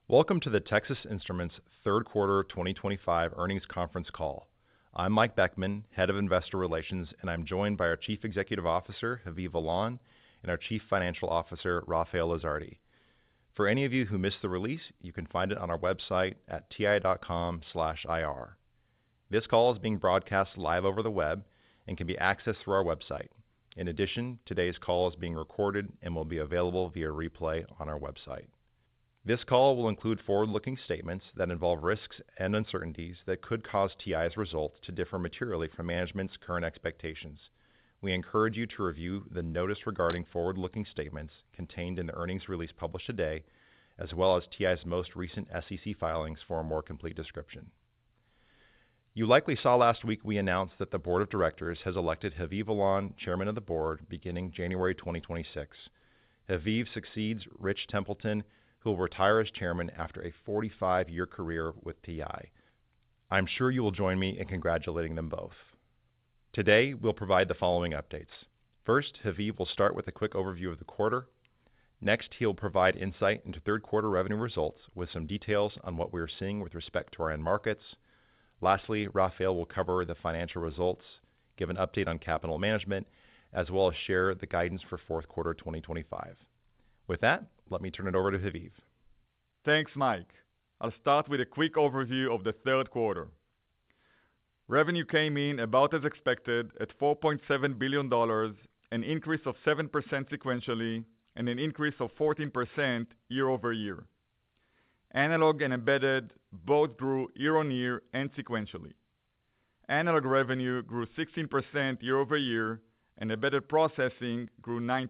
Welcome to the Texas Instruments third quarter 2025 earnings conference call. I'm Mike Beckman, Head of Investor Relations, and I'm joined by our Chief Executive Officer, Haviv Alon, and our Chief Financial Officer, Rafael Lizardi. For any of you who missed the release, you can find it on our website at ti.com/ir. This call is being broadcast live over the web and can be accessed through our website. In addition, today's call is being recorded and will be available via replay on our website. This call will include forward-looking statements that involve risks and uncertainties that could cause TI's results to differ materially from management's current expectations. We encourage you to review the notice regarding forward-looking statements contained in the earnings release published today, as well as TI's most recent SEC filings for a more complete description. You likely saw last week we announced that the Board of Directors has elected Haviv Alon Chairman of the Board beginning January 2026. Haviv succeeds Rich Templeton, who will retire as chairman after a 45-year career with TI. I'm sure you will join me in congratulating them both. Today, we'll provide the following updates. First, Haviv will start with a quick overview of the quarter. Next, he'll provide insight into third quarter revenue results with some details on what we are seeing with respect to our end markets. Lastly, Rafael will cover the financial results, give an update on capital management, as well as share the guidance for fourth quarter 2025. With that, let me turn it over to Haviv. Thanks, Mike. I'll start with a quick overview of the third quarter. Revenue came in about as expected at $4.7 billion, an increase of 7% sequentially, and an increase of 14% year over year. Analog and embedded both grew year on year and sequentially. Analog revenue grew 16% year over year, and embedded processing grew 9%.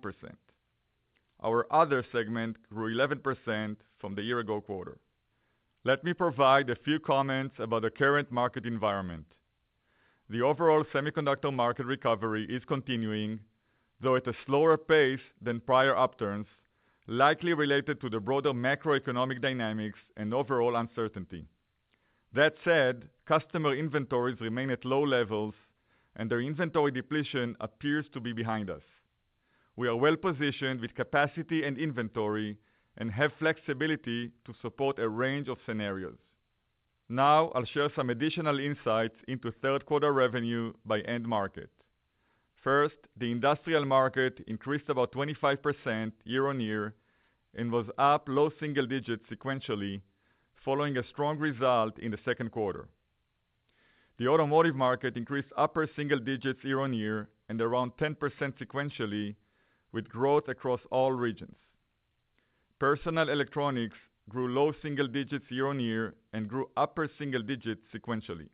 Our other segment grew 11% from the year-ago quarter. Let me provide a few comments about the current market environment. The overall semiconductor market recovery is continuing, though at a slower pace than prior upturns, likely related to the broader macroeconomic dynamics and overall uncertainty. That said, customer inventories remain at low levels, and their inventory depletion appears to be behind us. We are well positioned with capacity and inventory and have flexibility to support a range of scenarios. Now, I'll share some additional insights into third quarter revenue by end market. First, the industrial market increased about 25% year on year and was up low single digits sequentially, following a strong result in the second quarter. The automotive market increased upper single digits year on year and around 10% sequentially, with growth across all regions. Personal electronics grew low single digits year on year and grew upper single digits sequentially.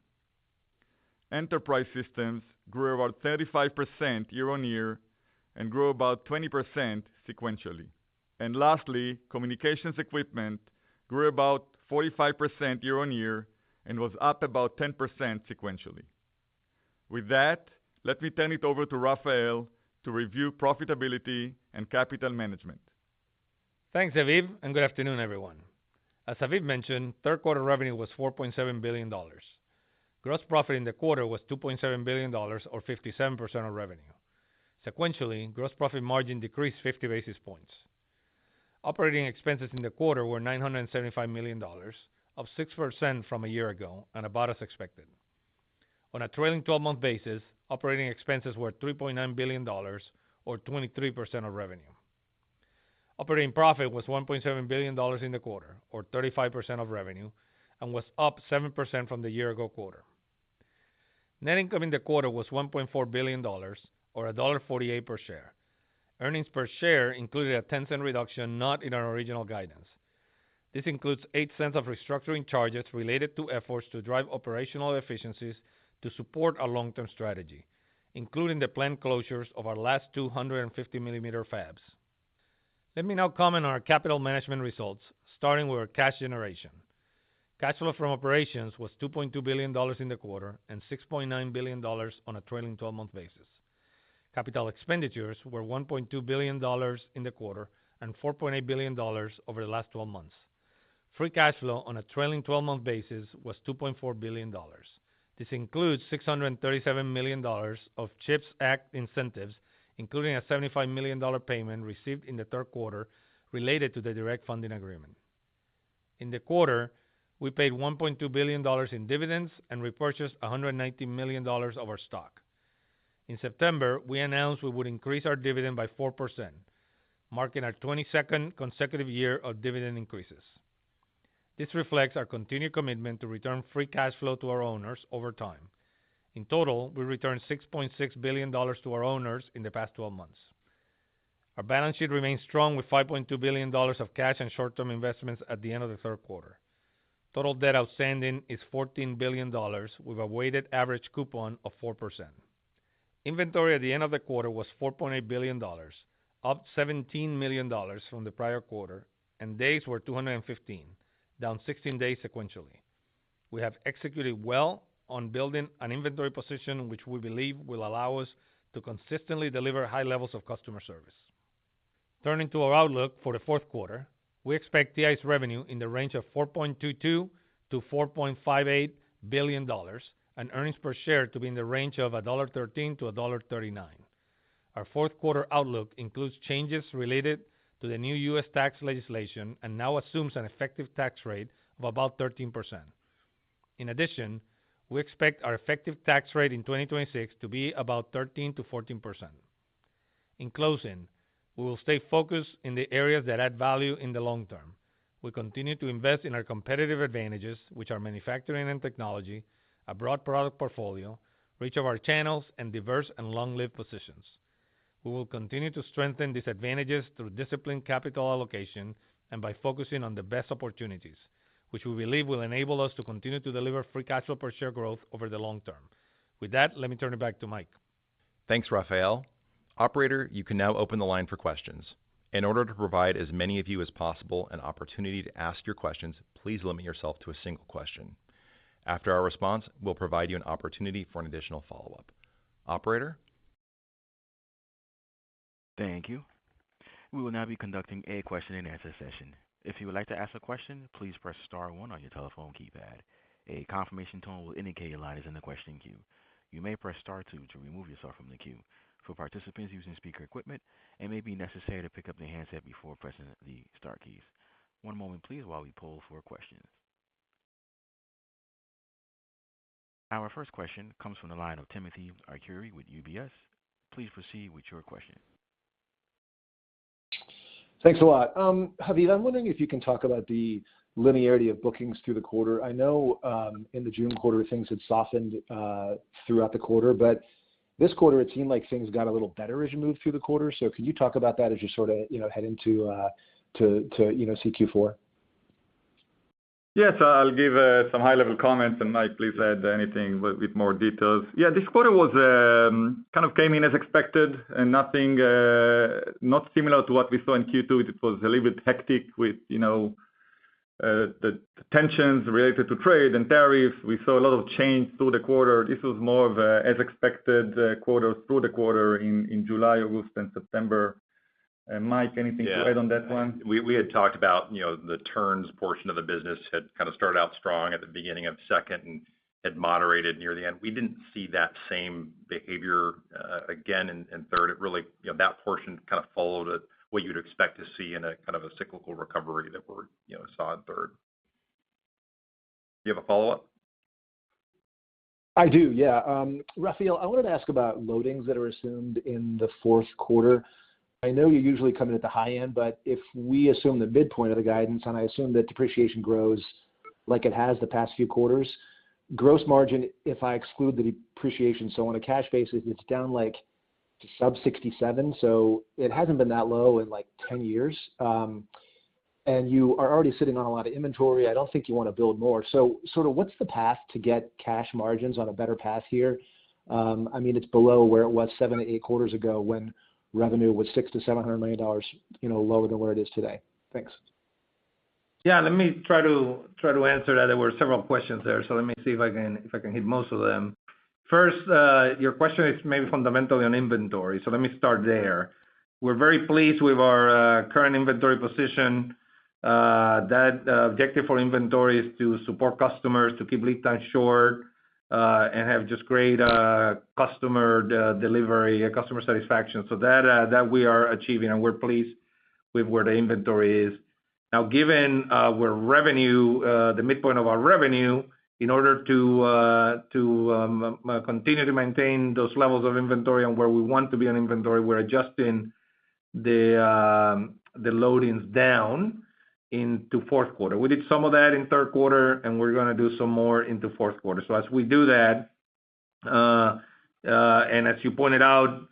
Enterprise systems grew about 35% year on year and grew about 20% sequentially. And lastly, communications equipment grew about 45% year on year and was up about 10% sequentially. With that, let me turn it over to Rafael to review profitability and capital management. Thanks, Haviv, and good afternoon, everyone. As Haviv mentioned, third quarter revenue was $4.7 billion. Gross profit in the quarter was $2.7 billion, or 57% of revenue. Sequentially, gross profit margin decreased 50 basis points. Operating expenses in the quarter were $975 million, up 6% from a year ago, and about as expected. On a trailing 12-month basis, operating expenses were $3.9 billion, or 23% of revenue. Operating profit was $1.7 billion in the quarter, or 35% of revenue, and was up 7% from the year-ago quarter. Net income in the quarter was $1.4 billion, or $1.48 per share. Earnings per share included a 10-cent reduction not in our original guidance. This includes 8 cents of restructuring charges related to efforts to drive operational efficiencies to support our long-term strategy, including the planned closures of our last 250-millimeter fabs. Let me now comment on our capital management results, starting with our cash generation. Cash flow from operations was $2.2 billion in the quarter and $6.9 billion on a trailing 12-month basis. Capital expenditures were $1.2 billion in the quarter and $4.8 billion over the last 12 months. Free cash flow on a trailing 12-month basis was $2.4 billion. This includes $637 million of CHIPS Act incentives, including a $75 million payment received in the third quarter related to the direct funding agreement. In the quarter, we paid $1.2 billion in dividends and repurchased $190 million of our stock. In September, we announced we would increase our dividend by 4%, marking our 22nd consecutive year of dividend increases. This reflects our continued commitment to return free cash flow to our owners over time. In total, we returned $6.6 billion to our owners in the past 12 months. Our balance sheet remains strong with $5.2 billion of cash and short-term investments at the end of the third quarter. Total debt outstanding is $14 billion with a weighted average coupon of 4%. Inventory at the end of the quarter was $4.8 billion, up $17 million from the prior quarter, and days were 215, down 16 days sequentially. We have executed well on building an inventory position which we believe will allow us to consistently deliver high levels of customer service. Turning to our outlook for the fourth quarter, we expect TI's revenue in the range of $4.22 to $4.58 billion and earnings per share to be in the range of $1.13 to $1.39. Our fourth quarter outlook includes changes related to the new U.S. tax legislation and now assumes an effective tax rate of about 13%. In addition, we expect our effective tax rate in 2026 to be about 13 to 14%. In closing, we will stay focused in the areas that add value in the long term. We continue to invest in our competitive advantages, which are manufacturing and technology, a broad product portfolio, reach of our channels, and diverse and long-lived positions. We will continue to strengthen these advantages through disciplined capital allocation and by focusing on the best opportunities, which we believe will enable us to continue to deliver free cash flow per share growth over the long term. With that, let me turn it back to Mike. Thanks, Rafael. Operator, you can now open the line for questions. In order to provide as many of you as possible an opportunity to ask your questions, please limit yourself to a single question. After our response, we'll provide you an opportunity for an additional follow-up. Operator? Thank you. We will now be conducting a question-and-answer session. If you would like to ask a question, please press star one on your telephone keypad. A confirmation tone will indicate your line is in the question queue. You may press star two to remove yourself from the queue. For participants using speaker equipment, it may be necessary to pick up the handset before pressing the star keys. One moment, please, while we poll for questions. Our first question comes from the line of Timothy Arcuri with UBS. Please proceed with your question. Thanks a lot. Haviv, I'm wondering if you can talk about the linearity of bookings through the quarter. I know in the June quarter things had softened throughout the quarter, but this quarter it seemed like things got a little better as you moved through the quarter. So can you talk about that as you sort of head into CQ4? Yes, I'll give some high-level comments, and Mike, please add anything with more details. Yeah, this quarter was kind of came in as expected, and nothing not similar to what we saw in Q2. It was a little bit hectic with the tensions related to trade and tariffs. We saw a lot of change through the quarter. This was more of a as expected quarter through the quarter in July, August, and September. Mike, anything to add on that one? We had talked about, the turns portion of the business had kind of started out strong at the beginning of second and had moderated near the end. We didn't see that same behavior again in third. It really, that portion kind of followed what you'd expect to see in a kind of a cyclical recovery that we're, saw in third. Do you have a follow-up? I do, yeah. Rafael, I wanted to ask about loadings that are assumed in the fourth quarter. I know you usually come in at the high end, but if we assume the midpoint of the guidance, and I assume that depreciation grows like it has the past few quarters, gross margin, if I exclude the depreciation, so on a cash basis, it's down like to sub 67. So it hasn't been that low in like 10 years. And you are already sitting on a lot of inventory. I don't think you want to build more. So sort of what's the path to get cash margins on a better path here? It's below where it was 7 to 8 quarters ago when revenue was $600 to $700 million, lower than where it is today. Thanks. Yeah, let me try to answer that. There were several questions there, so let me see if I can hit most of them. First, your question is maybe fundamentally on inventory, so let me start there. We're very pleased with our current inventory position. That objective for inventory is to support customers, to keep lead time short, and have just great customer delivery, customer satisfaction. So that we are achieving, and we're pleased with where the inventory is. Now, given where revenue, the midpoint of our revenue, in order to continue to maintain those levels of inventory and where we want to be on inventory, we're adjusting the loadings down into fourth quarter. We did some of that in third quarter, and we're going to do some more into fourth quarter. So as we do that, and as you pointed out,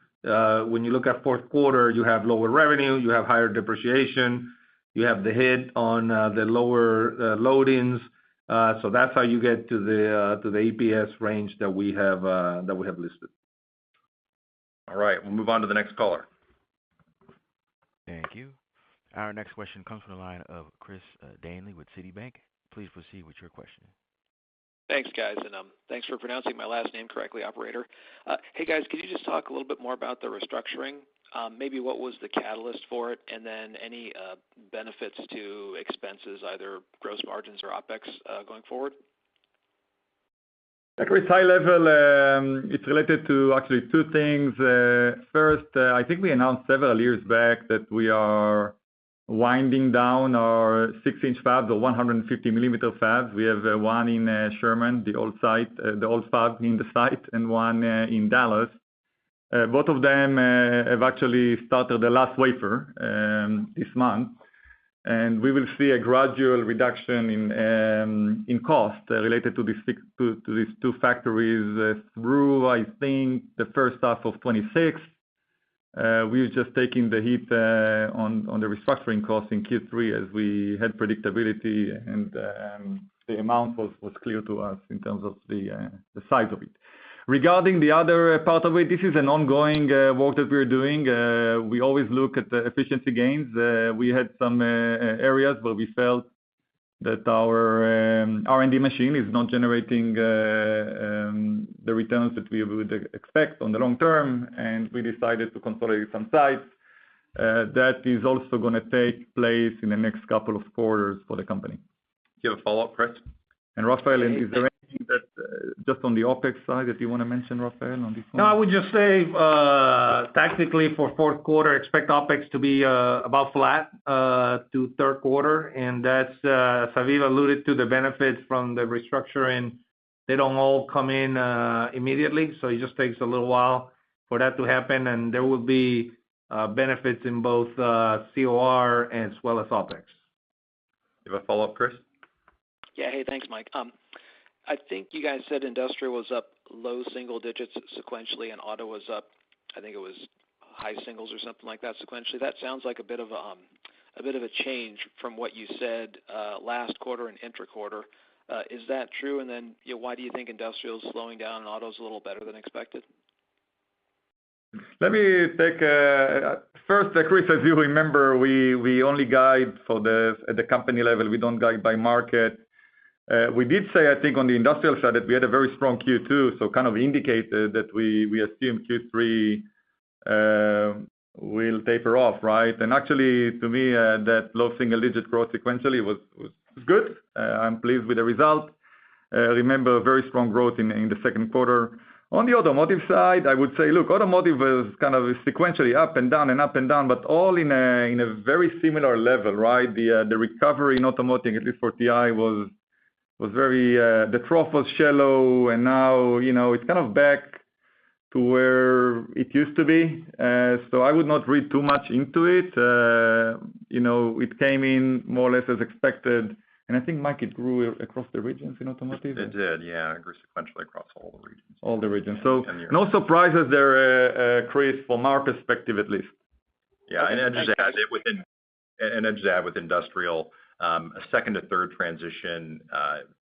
when you look at fourth quarter, you have lower revenue, you have higher depreciation, you have the hit on the lower loadings. So that's how you get to the EPS range that we have listed. All right, we'll move on to the next caller. Thank you. Our next question comes from the line of Chris Danely with Citibank. Please proceed with your question. Thanks, guys, and thanks for pronouncing my last name correctly, operator. Hey, guys, could you just talk a little bit more about the restructuring? Maybe what was the catalyst for it, and then any benefits to expenses, either gross margins or OpEx, going forward? At a high level, it's related to actually two things. First, I think we announced several years back that we are winding down our 6-inch fabs, or 150 millimeter fabs. We have one in Sherman, the old site, the old fab in the site, and one in Dallas. Both of them have actually started the last wafer this month, and we will see a gradual reduction in cost related to these two factories through, I think, the first half of 26. We're just taking the hit on the restructuring costs in Q3 as we had predictability, and the amount was clear to us in terms of the size of it. Regarding the other part of it, this is an ongoing work that we're doing. We always look at the efficiency gains. We had some areas where we felt that our R&D machine is not generating the returns that we would expect on the long term, and we decided to consolidate some sites. That is also going to take place in the next couple of quarters for the company. Do you have a follow-up, Chris? And Rafael, is there anything that just on the OpEx side that you want to mention, Rafael, on this one? No, I would just say, tactically for fourth quarter, expect OpEx to be about flat to third quarter, and that's Aviv alluded to the benefits from the restructuring. They don't all come in immediately, so it just takes a little while for that to happen, and there will be benefits in both COR as well as OpEx. You have a follow-up, Chris? Yeah. Hey, thanks, Mike. I think you guys said industrial was up low single digits sequentially, and auto was up, I think it was high singles or something like that sequentially. That sounds like a bit of a change from what you said last quarter and intra-quarter. Is that true? And then, why do you think industrial is slowing down and auto's a little better than expected? Let me take first, Chris. As you remember, we only guide at the company level. We don't guide by market. We did say, I think, on the industrial side that we had a very strong Q2, so kind of indicated that we assume Q3 will taper off, right? And actually, to me, that low single-digit growth sequentially was good. I'm pleased with the result. Remember, very strong growth in the second quarter. On the automotive side, I would say, look, automotive was kind of sequentially up and down and up and down, but all in a very similar level, right? The recovery in automotive, at least for TI, was very, the trough was shallow, and now, it's kind of back to where it used to be. So I would not read too much into it. It came in more or less as expected. And I think, Mike, it grew across the regions in automotive. It did, yeah. It grew sequentially across all the regions. All the regions. So no surprises there, Chris, from our perspective at least. Yeah, and I just add with industrial, a second to third transition,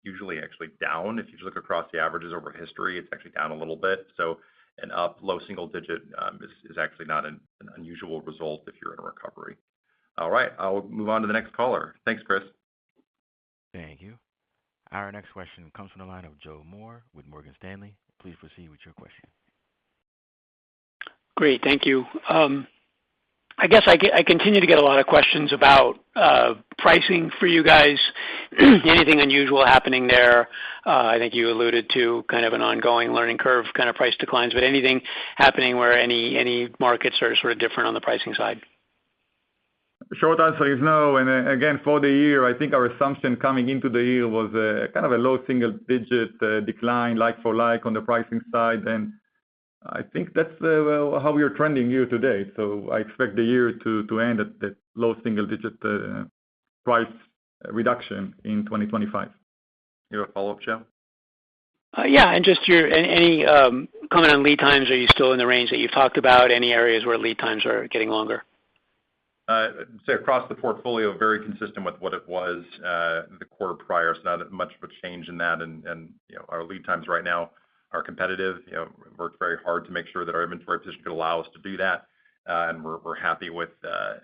usually actually down. If you look across the averages over history, it's actually down a little bit. So an up low single digit is actually not an unusual result if you're in a recovery. All right, I'll move on to the next caller. Thanks, Chris. Thank you. Our next question comes from the line of Joe Moore with Morgan Stanley. Please proceed with your question. Great, thank you. I guess I continue to get a lot of questions about pricing for you guys. Anything unusual happening there? I think you alluded to kind of an ongoing learning curve, kind of price declines, but anything happening where any markets are sort of different on the pricing side? Short answer is no. And again, for the year, I think our assumption coming into the year was kind of a low single-digit decline, like for like, on the pricing side. And I think that's how we are trending year to date. So I expect the year to end at that low single-digit price reduction in 2025. You have a follow-up, Joe? Yeah, and just any comment on lead times? Are you still in the range that you've talked about? Any areas where lead times are getting longer? Say across the portfolio, very consistent with what it was the quarter prior. So not much of a change in that. And our lead times right now are competitive. Worked very hard to make sure that our inventory position could allow us to do that. And we're happy with the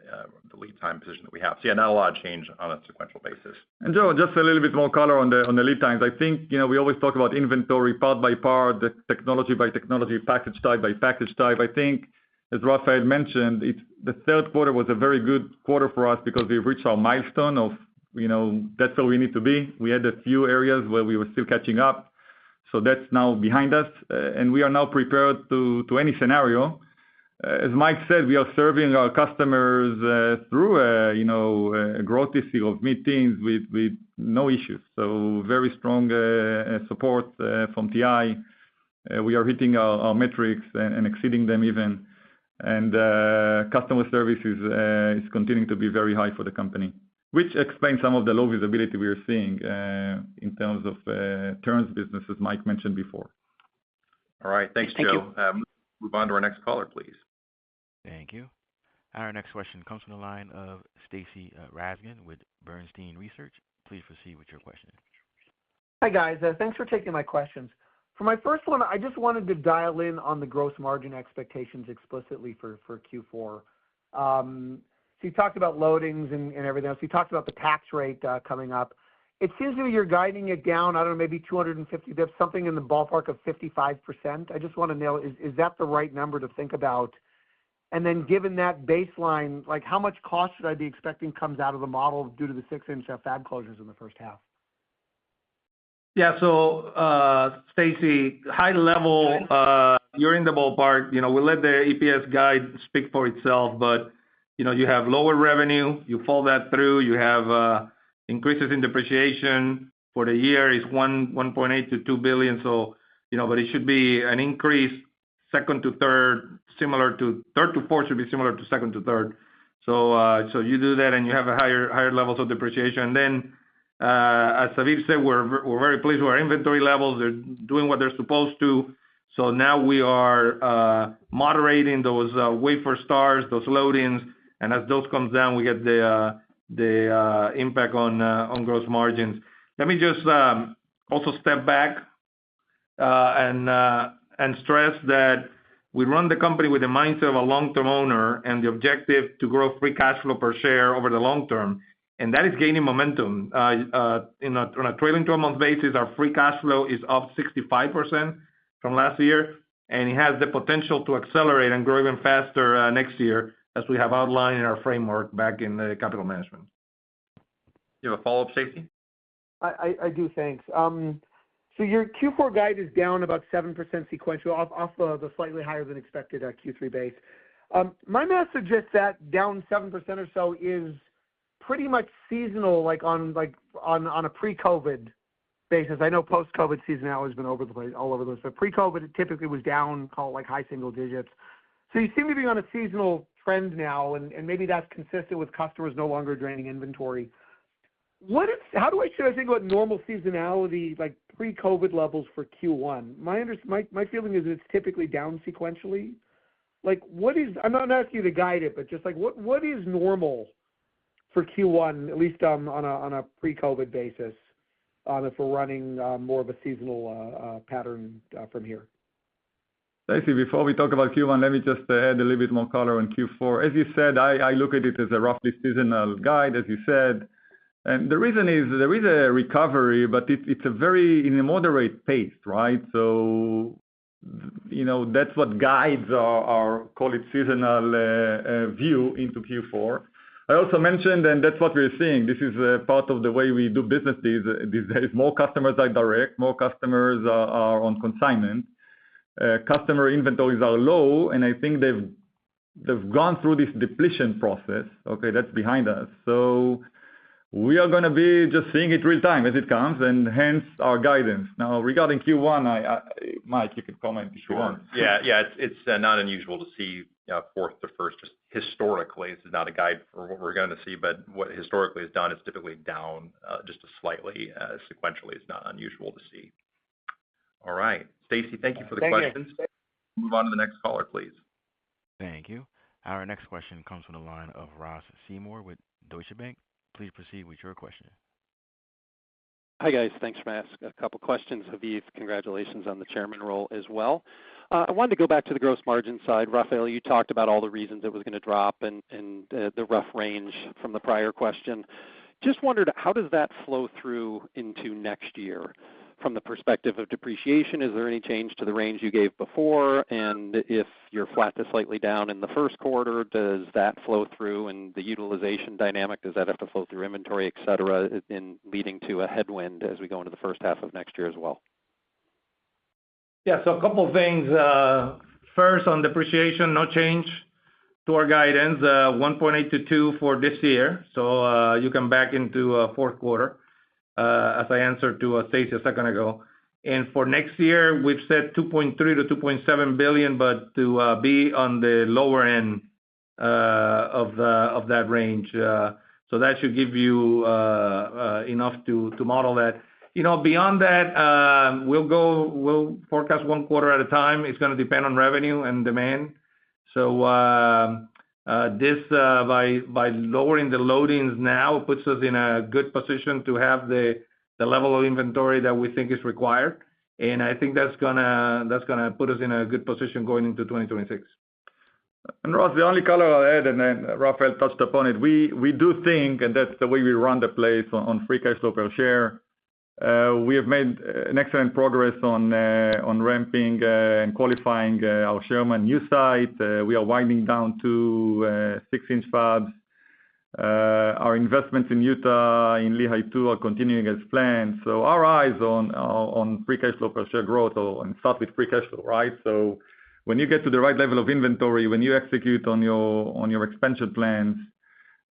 lead time position that we have. So yeah, not a lot of change on a sequential basis. And Joe, just a little bit more color on the lead times. I think we always talk about inventory part by part, the technology by technology, package type by package type. I think, as Rafael mentioned, the third quarter was a very good quarter for us because we reached our milestone of that's where we need to be. We had a few areas where we were still catching up, so that's now behind us, and we are now prepared to any scenario. As Mike said, we are serving our customers through a growth issue of mid-teens with no issues. So very strong support from TI. We are hitting our metrics and exceeding them even. And customer service is continuing to be very high for the company, which explains some of the low visibility we are seeing in terms of turns business, as Mike mentioned before. All right. Thanks, Joe. Move on to our next caller, please. Thank you. Our next question comes from the line of Stacy Rasgon with Bernstein Research. Please proceed with your question. Hi, guys. Thanks for taking my questions. For my first one, I just wanted to dial in on the gross margin expectations explicitly for Q4. So you talked about loadings and everything else. You talked about the tax rate coming up. It seems to me you're guiding it down, I don't know, maybe 250 bips, something in the ballpark of 55%. I just want to know, is that the right number to think about? And then given that baseline, like how much cost should I be expecting comes out of the model due to the 6-inch fab closures in the first half? Yeah, so Stacy, high level, you're in the ballpark. We let the EPS guide speak for itself, but you have lower revenue, you fall that through, you have increases in depreciation for the year is 1.8 to 2 billion. So but it should be an increase second to third, similar to third to fourth should be similar to second to third. So you do that and you have a higher levels of depreciation. And then as Aviv said, we're very pleased with our inventory levels. They're doing what they're supposed to. So now we are moderating those wafer starts, those loadings, and as those comes down, we get the impact on gross margins. Let me just also step back and stress that we run the company with the mindset of a long-term owner and the objective to grow free cash flow per share over the long term. And that is gaining momentum. On a trailing 12-month basis, our free cash flow is up 65% from last year, and it has the potential to accelerate and grow even faster next year, as we have outlined in our framework back in the capital management. You have a follow-up, Stacy? I do, thanks. So your Q4 guide is down about 7% sequential off the slightly higher than expected Q3 base. My math suggests that down 7% or so is pretty much seasonal, like on a pre-COVID basis. I know post-COVID seasonality has been all over the place, but pre-COVID it typically was down, call it like high single digits. So you seem to be on a seasonal trend now, and maybe that's consistent with customers no longer draining inventory. Should I think about normal seasonality, like pre-COVID levels for Q1? My feeling is it's typically down sequentially. Like I'm not asking you to guide it, but just like what is normal for Q1, at least on a pre-COVID basis, if we're running more of a seasonal pattern from here? Stacy, before we talk about Q1, let me just add a little bit more color on Q4. As you said, I look at it as a roughly seasonal guide, as you said. And the reason is there is a recovery, but it's in a moderate pace, right? So, that's what guides our call it seasonal view into Q4. I also mentioned, and that's what we're seeing. This is part of the way we do business these days. More customers are direct, more customers are on consignment. Customer inventories are low, and I think they've they've gone through this depletion process. Okay, that's behind us. So we are going to be just seeing it real time as it comes, and hence our guidance. Now, regarding Q1, Mike, you can comment if you want. Yeah, it's not unusual to see fourth to first. Just historically, this is not a guide for what we're going to see, but what historically is done is typically down just slightly sequentially. It's not unusual to see. All right, Stacy, thank you for the questions. Move on to the next caller, please. Thank you. Our next question comes from the line of Ross Seymour with Deutsche Bank. Please proceed with your question. Hi, guys. Thanks for asking a couple questions. Haviv, congratulations on the chairman role as well. I wanted to go back to the gross margin side. Rafael, you talked about all the reasons it was going to drop and the rough range from the prior question. Just wondered, how does that flow through into next year? From the perspective of depreciation, is there any change to the range you gave before? And if you're flat to slightly down in the first quarter, does that flow through? And the utilization dynamic, does that have to flow through inventory, et cetera, in leading to a headwind as we go into the first half of next year as well? Yeah, so a couple of things. First, on depreciation, no change to our guidance, 1.8 to 2 for this year. So you can back into fourth quarter. As I answered to Stacy a second ago. And for next year, we've said $2.3 to $2.7 billion, but to be on the lower end of that range. So that should give you enough to model that. Beyond that, we'll forecast one quarter at a time. It's going to depend on revenue and demand. So this, by lowering the loadings now, puts us in a good position to have the level of inventory that we think is required. And I think that's gonna put us in a good position going into 2026. And Ross, the only color I'll add, and then Rafael touched upon it, we do think, and that's the way we run the place on free cash flow per share. We have made an excellent progress on ramping and qualifying our Sherman new site. We are winding down to 6-inch fabs. Our investments in Utah, in Lehi 2, are continuing as planned. So our eyes on free cash flow per share growth, and start with free cash flow, right? So when you get to the right level of inventory, when you execute on your expansion plans,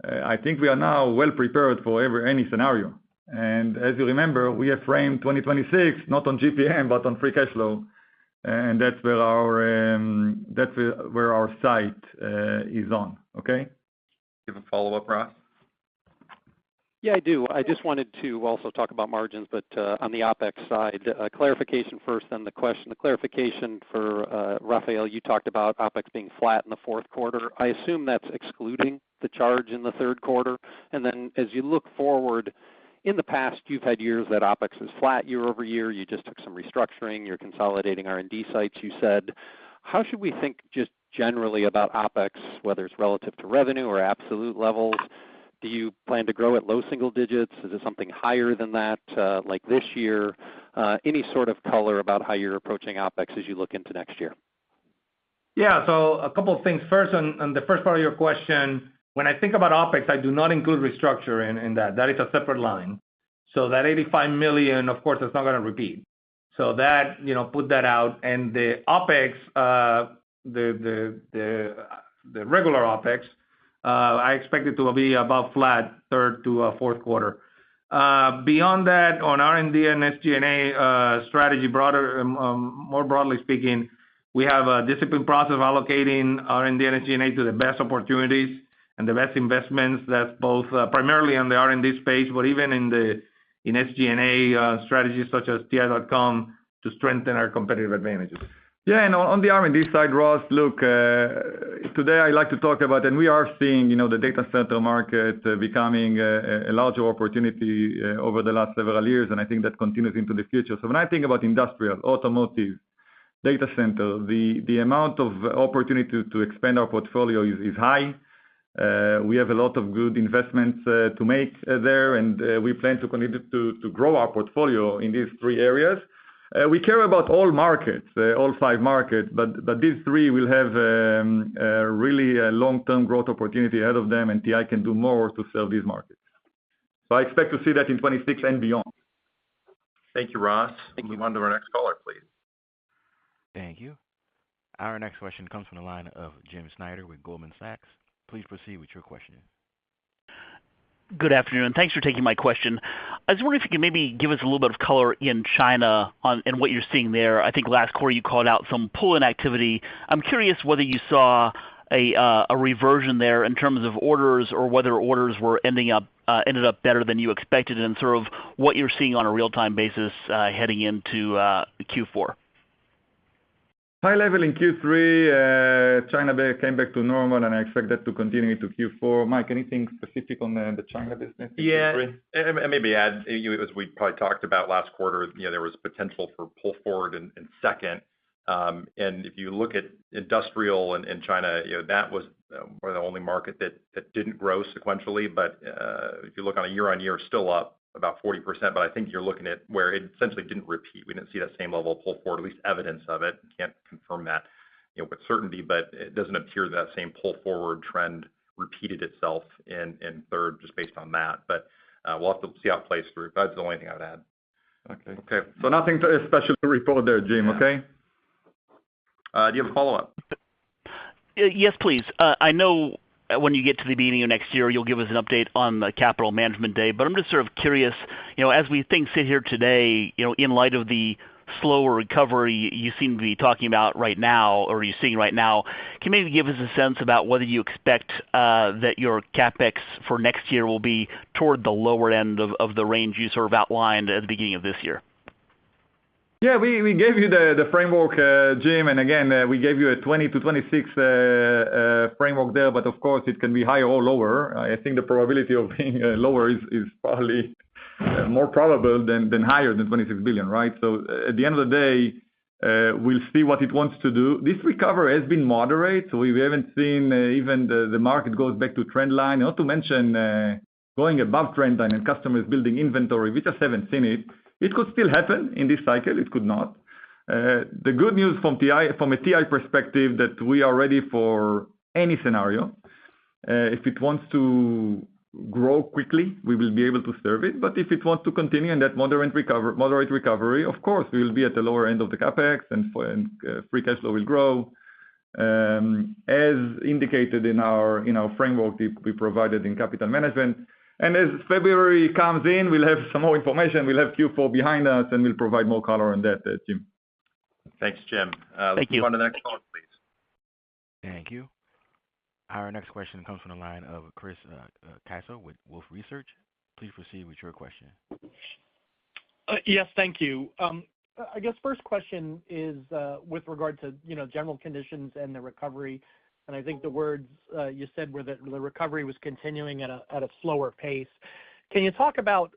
I think we are now well prepared for any scenario. And as you remember, we have framed 2026 not on GPM but on free cash flow, and that's where our sight is on. Okay. You have a follow-up, Ross? Yeah, I do. I just wanted to also talk about margins, but on the OpEx side, clarification first, then the question. The clarification for Rafael, you talked about OpEx being flat in the fourth quarter. I assume that's excluding the charge in the third quarter. And then as you look forward, in the past, you've had years that OpEx is flat year over year. You just took some restructuring. You're consolidating R&D sites, you said. How should we think just generally about OpEx, whether it's relative to revenue or absolute levels? Do you plan to grow at low single digits? Is it something higher than that, like this year? Any sort of color about how you're approaching OpEx as you look into next year? Yeah, so a couple of things. First, on the first part of your question, when I think about OpEx, I do not include restructure in that. That is a separate line. So that $85 million, of course, it's not going to repeat. So that, put that out. And the OpEx, the regular OpEx, I expect it to be about flat third to fourth quarter. Beyond that, on R&D and SG&A strategy, more broadly speaking, we have a disciplined process of allocating R&D and SG&A to the best opportunities and the best investments. That's both primarily on the R&D space, but even in SG&A strategies such as TI.com to strengthen our competitive advantages. Yeah, and on the R&D side, Ross, look, today I like to talk about, and we are seeing, the data center market becoming a larger opportunity over the last several years, and I think that continues into the future. So when I think about industrial, automotive, data center, the amount of opportunity to expand our portfolio is high. We have a lot of good investments to make there, and we plan to continue to grow our portfolio in these three areas. We care about all markets, all 5 markets, but these 3 will have really a long-term growth opportunity ahead of them, and TI can do more to serve these markets. So I expect to see that in 26 and beyond. Thank you, Ross. Move on to our next caller, please. Thank you. Our next question comes from the line of Jim Snyder with Goldman Sachs. Please proceed with your question. Good afternoon. Thanks for taking my question. I was wondering if you could maybe give us a little bit of color in China and what you're seeing there. I think last quarter you called out some pull-in activity. I'm curious whether you saw a reversion there in terms of orders or whether orders were ended up better than you expected, and sort of what you're seeing on a real-time basis heading into Q4. High level in Q3, China came back to normal, and I expect that to continue into Q4. Mike, anything specific on the China business in Q3? And maybe add, as we probably talked about last quarter, there was potential for pull forward in second. And if you look at industrial in China, that was the only market that didn't grow sequentially. But if you look on a year-on-year, still up about 40%. But I think you're looking at where it essentially didn't repeat. We didn't see that same level of pull forward, at least evidence of it. Can't confirm that with certainty, but it doesn't appear that same pull forward trend repeated itself in third, just based on that. But we'll have to see how it plays through. That's the only thing I would add. Okay. So nothing special to report there, Jim. Okay. Do you have a follow-up? Yes, please. I know when you get to the beginning of next year, you'll give us an update on the Capital Management Day. But I'm just sort of curious, as we sit here today, in light of the slower recovery you seem to be talking about right now, or you're seeing right now, can you maybe give us a sense about whether you expect that your CapEx for next year will be toward the lower end of the range you sort of outlined at the beginning of this year? Yeah, we gave you the framework, Jim, and again, we gave you a 20 to 26 framework there, but of course it can be higher or lower. I think the probability of being lower is probably more probable than higher than 26 billion, right? So at the end of the day, we'll see what it wants to do. This recovery has been moderate, so we haven't seen even the market goes back to trend line, not to mention going above trend line and customers building inventory. We just haven't seen it. It could still happen in this cycle. It could not. The good news from a TI perspective, that we are ready for any scenario. If it wants to grow quickly, we will be able to serve it. But if it wants to continue in that moderate recovery, of course, we will be at the lower end of the CapEx, and free cash flow will grow, as indicated in our framework we provided in capital management. And as February comes in, we'll have some more information. We'll have Q4 behind us, and we'll provide more color on that, Jim. Thanks, Jim. Thank you. Let's move on to the next caller, please. Thank you. Our next question comes from the line of Chris Caso with Wolfe Research. Please proceed with your question. Yes, thank you. I guess first question is with regard to general conditions and the recovery. And I think the words you said were that the recovery was continuing at a slower pace. Can you talk about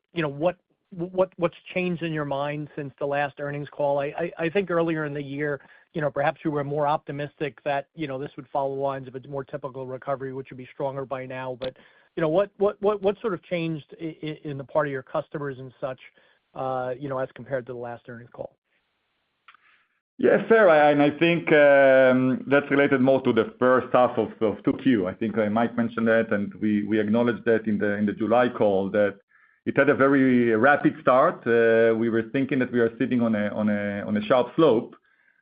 what's changed in your mind since the last earnings call? I think earlier in the year, perhaps you were more optimistic that this would follow lines of a more typical recovery, which would be stronger by now. But what sort of changed in the part of your customers and such, as compared to the last earnings call? Yeah, fair. And I think that's related more to the first half of 2Q. I think Mike mentioned that, and we acknowledged that in the July call, that it had a very rapid start. We were thinking that we are sitting on a sharp slope.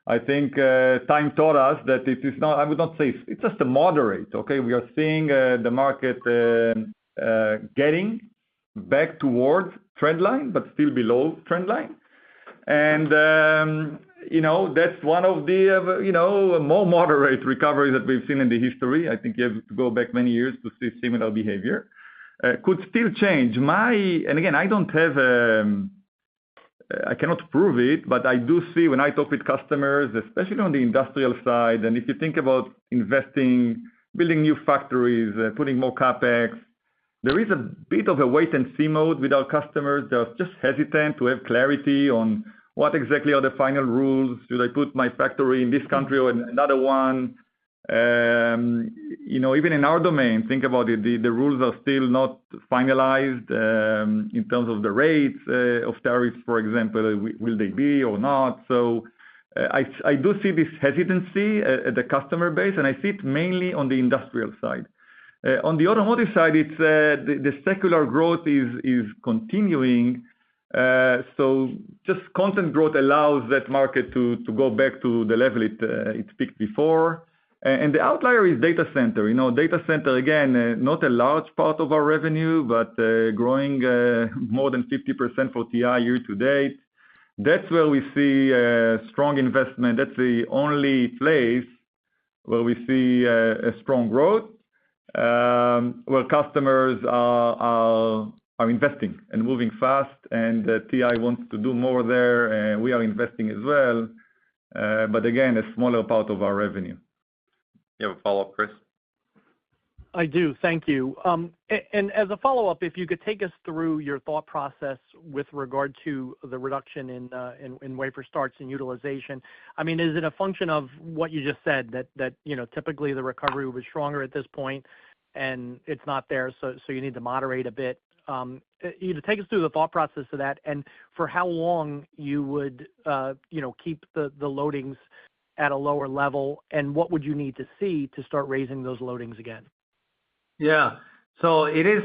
I think time taught us that it is not. I would not say it's just a moderate. Okay, we are seeing the market getting back towards trend line, but still below trend line. And that's one of the more moderate recoveries that we've seen in the history. I think you have to go back many years to see similar behavior. Could still change. And again, I don't have I cannot prove it, but I do see when I talk with customers, especially on the industrial side, and if you think about investing, building new factories, putting more CapEx, there is a bit of a wait and see mode with our customers. They're just hesitant to have clarity on what exactly are the final rules. Should I put my factory in this country or in another one? Even in our domain, think about it, the rules are still not finalized in terms of the rates of tariffs, for example, will they be or not? So I do see this hesitancy at the customer base, and I see it mainly on the industrial side. On the automotive side, it's the secular growth is continuing, So just content growth allows that market to go back to the level it peaked before. And the outlier is data center. Data center, again, not a large part of our revenue, but growing more than 50% for TI year to date. That's where we see strong investment. That's the only place where we see a strong growth, where customers are investing and moving fast, and TI wants to do more there, and we are investing as well. But again, a smaller part of our revenue. You have a follow-up, Chris? I do. Thank you. And as a follow-up, if you could take us through your thought process with regard to the reduction in wafer starts and utilization. I mean, is it a function of what you just said, that typically the recovery was stronger at this point and it's not there, so you need to moderate a bit? Take us through the thought process of that, and for how long you would keep the loadings at a lower level, and what would you need to see to start raising those loadings again? Yeah. So it is,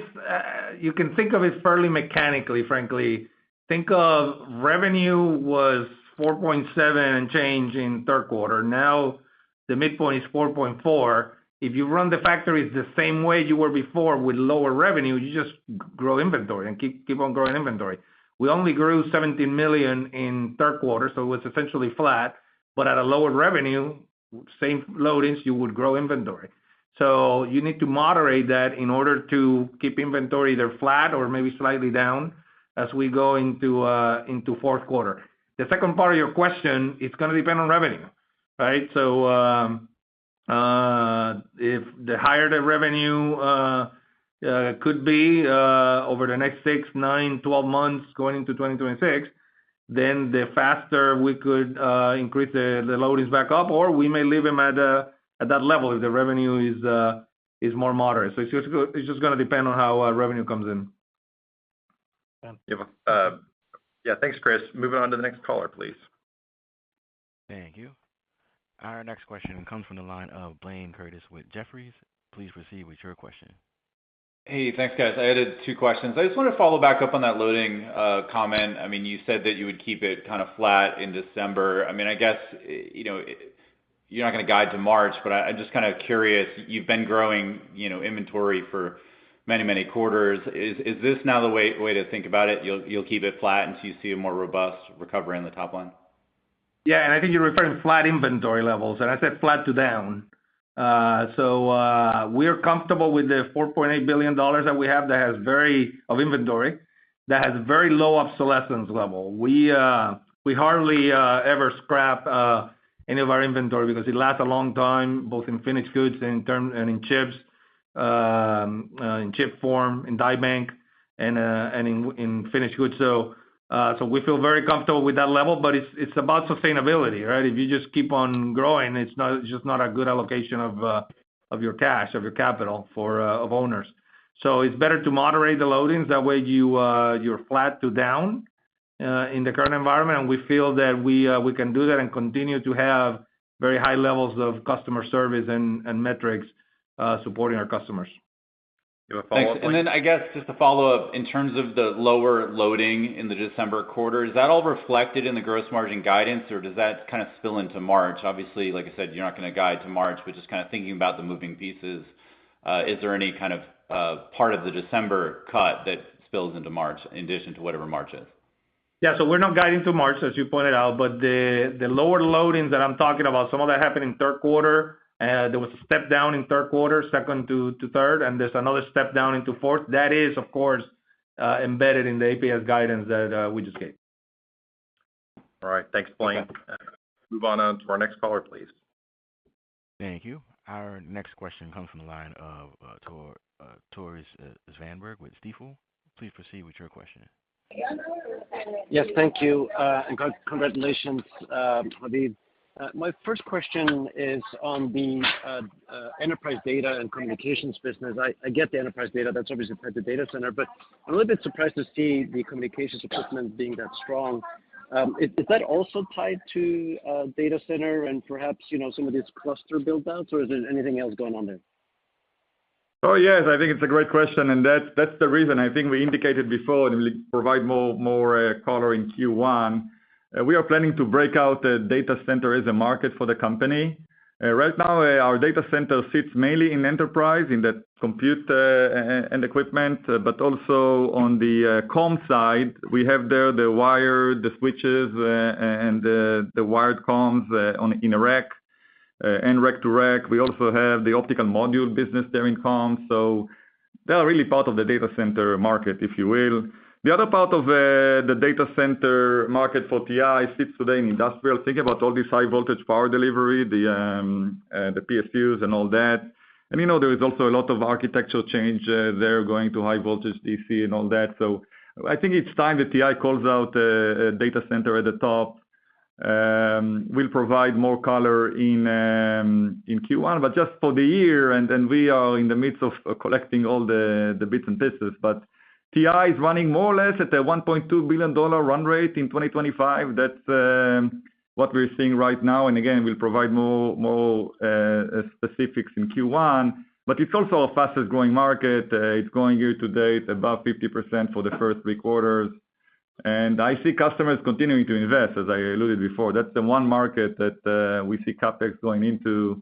you can think of it fairly mechanically, frankly. Think of revenue was 4.7 and change in third quarter. Now the midpoint is 4.4. If you run the factories the same way you were before with lower revenue, you just grow inventory and keep on growing inventory. We only grew $17 million in third quarter, so it was essentially flat. But at a lower revenue, same loadings, you would grow inventory. So you need to moderate that in order to keep inventory either flat or maybe slightly down as we go into fourth quarter. The second part of your question, it's going to depend on revenue, right? So if the higher the revenue could be over the next 6, 9, 12 months going into 2026, then the faster we could increase the loadings back up, or we may leave them at that level if the revenue is more moderate. So it's just going to depend on how revenue comes in. Yeah, thanks, Chris. Moving on to the next caller, please. Thank you. Our next question comes from the line of Blayne Curtis with Jefferies. Please proceed with your question. Hey, thanks, guys. I had two questions. I just want to follow back up on that loading comment. I mean, you said that you would keep it kind of flat in December. I mean, I guess, you're not going to guide to March, but I'm just kind of curious. You've been growing, inventory for many, many quarters. Is this now the way to think about it? You'll keep it flat until you see a more robust recovery on the top line? Yeah, and I think you're referring to flat inventory levels, and I said flat to down. So we're comfortable with the $4.8 billion that we have of inventory that has very low obsolescence level. We hardly ever scrap any of our inventory because it lasts a long time, both in finished goods and in chips, in chip form, in die bank, and in finished goods. So we feel very comfortable with that level, but it's about sustainability, right? If you just keep on growing, it's just not a good allocation of your cash, of your capital of owners. So it's better to moderate the loadings. That way you're flat to down in the current environment, and we feel that we can do that and continue to have very high levels of customer service and metrics supporting our customers. You have a follow-up? Thanks. And then I guess just to follow up, in terms of the lower loading in the December quarter, is that all reflected in the gross margin guidance, or does that kind of spill into March? Obviously, like I said, you're not going to guide to March, but just kind of thinking about the moving pieces, is there any kind of part of the December cut that spills into March in addition to whatever March is? Yeah, so we're not guiding to March, as you pointed out, but the lower loadings that I'm talking about, some of that happened in third quarter. There was a step down in third quarter, second to third, and there's another step down into fourth. That is, of course, embedded in the APS guidance that we just gave. All right. Thanks, Blayne. Okay. Move on to our next caller, please. Thank you. Our next question comes from the line of Tore Svanberg with Stifel. Please proceed with your question. Yes, thank you, and congratulations, Haviv. My first question is on the enterprise data and communications business. I get the enterprise data, that's obviously tied to data center, but I'm a little bit surprised to see the communications equipment being that strong. Is that also tied to data center and perhaps some of these cluster build-outs, or is there anything else going on there? Oh, yes, I think it's a great question, and that's the reason I think we indicated before, and we'll provide more color in Q1. We are planning to break out the data center as a market for the company. Right now, our data center sits mainly in enterprise, in the compute and equipment, but also on the comm side, we have there the wire, the switches, and the wired comms in a rack. And rack to rack. We also have the optical module business there in comms. So they are really part of the data center market, if you will. The other part of the data center market for TI sits today in industrial. Think about all this high voltage power delivery, the PSUs and all that. And there is also a lot of architectural change there going to high voltage DC and all that. So I think it's time that TI calls out a data center at the top. We'll provide more color in Q1, but just for the year, and we are in the midst of collecting all the bits and pieces. But TI is running more or less at a $1.2 billion run rate in 2025. That's what we're seeing right now. And again, we'll provide more specifics in Q1. But it's also our fastest growing market. It's growing year to date above 50% for the first 3 quarters. And I see customers continuing to invest, as I alluded before. That's the one market that we see CapEx going into,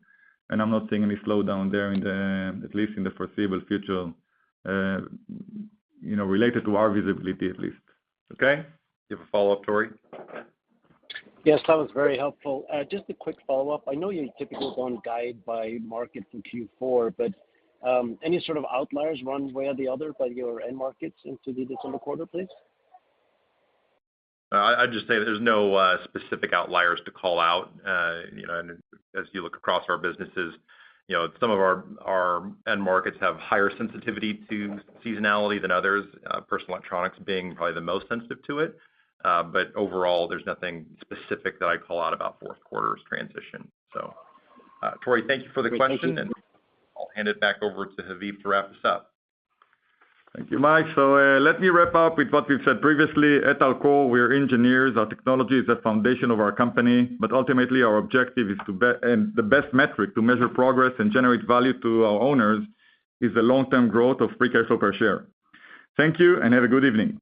and I'm not seeing any slowdown there, at least in the foreseeable future, related to our visibility at least. Okay? You have a follow-up, Tori? Yes, that was very helpful. Just a quick follow-up. I know you typically don't guide by market for Q4, but any sort of outliers one way or the other by your end markets into the December quarter, please? I'd just say there's no specific outliers to call out. And as you look across our businesses, some of our end markets have higher sensitivity to seasonality than others, personal electronics being probably the most sensitive to it. But overall, there's nothing specific that I call out about fourth quarter's transition. So, Tori, thank you for the question, and I'll hand it back over to Haviv to wrap this up. Thank you, Mike. So let me wrap up with what we've said previously. At our core, we're engineers. Our technology is the foundation of our company, but ultimately our objective is and the best metric to measure progress and generate value to our owners is the long-term growth of free cash flow per share. Thank you, and have a good evening.